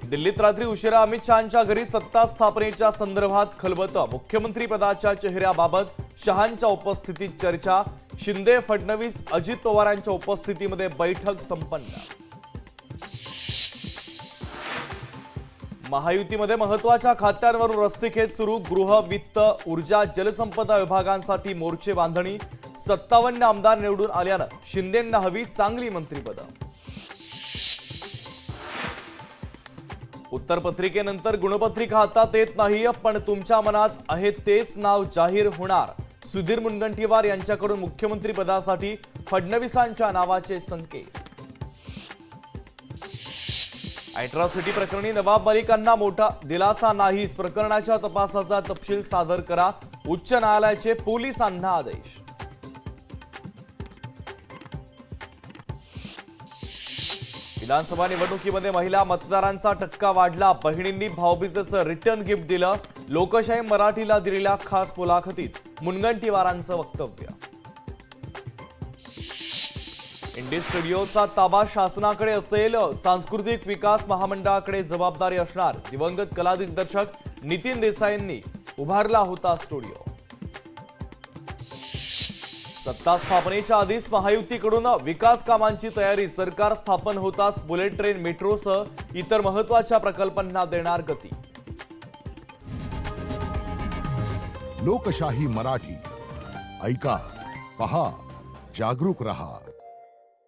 दिल्लीत रात्री उशिरा अमित शहांच्या घरी सत्ता स्थापनेच्या संदर्भात खलबत। मुख्यमंत्री पदाच्या चेहऱ्याबाबत शहांच्या उपस्थितीत चर्चा। शिंदे, फडणवीस, अजित पवारांच्या उपस्थितीमध्ये बैठक संपन्न। महायुतीमध्ये महत्त्वाच्या खात्यांवरून रस्सीखेच सुरू। गृह, वित्त, ऊर्जा, जलसंपदा विभागांसाठी मोर्चे बांधणी। 57 आमदार निवडून आल्यानं शिंदेंना हवी चांगली मंत्रिपदं। उत्तरपत्रिकेनंतर गुणपत्रिका हातात येत नाही, पण तुमच्या मनात आहे तेच नाव जाहीर होणार। सुधीर मुनगंटीवार यांच्याकडून मुख्यमंत्री पदासाठी फडणवीसांच्या नावाचे संकेत। अॅट्रॉसिटी प्रकरणी नवाब मलिकांना मोठा दिलासा नाहीच। प्रकरणाच्या तपासाचा तपशील सादर करा। उच्च न्यायालयाचे पोलिसांना आदेश। विधानसभा निवडणुकीमध्ये महिला मतदारांचा टक्का वाढला। बहिणींनी भाऊबीजेचं रिटर्न गिफ्ट दिलं। लोकशाही मराठीला दिलेल्या खास मुलाखतीत मुनगंटीवारांचं वक्तव्य। इंडी स्टुडिओचा ताबा शासनाकडे असेल, सांस्कृतिक विकास महामंडळाकडे जबाबदारी असणार। दिवंगत कला दिग्दर्शक नितीन देसाईंनी उभारला होता स्टुडिओ। सत्ता स्थापनेच्या आधीच महायुतीकडून विकास कामांची तयारी। सरकार स्थापन होताच बुलेट ट्रेन, मेट्रोसह इतर महत्त्वाच्या प्रकल्पांना देणार गती। लोकशाही मराठी ऐका, पहा, जागरूक रहा।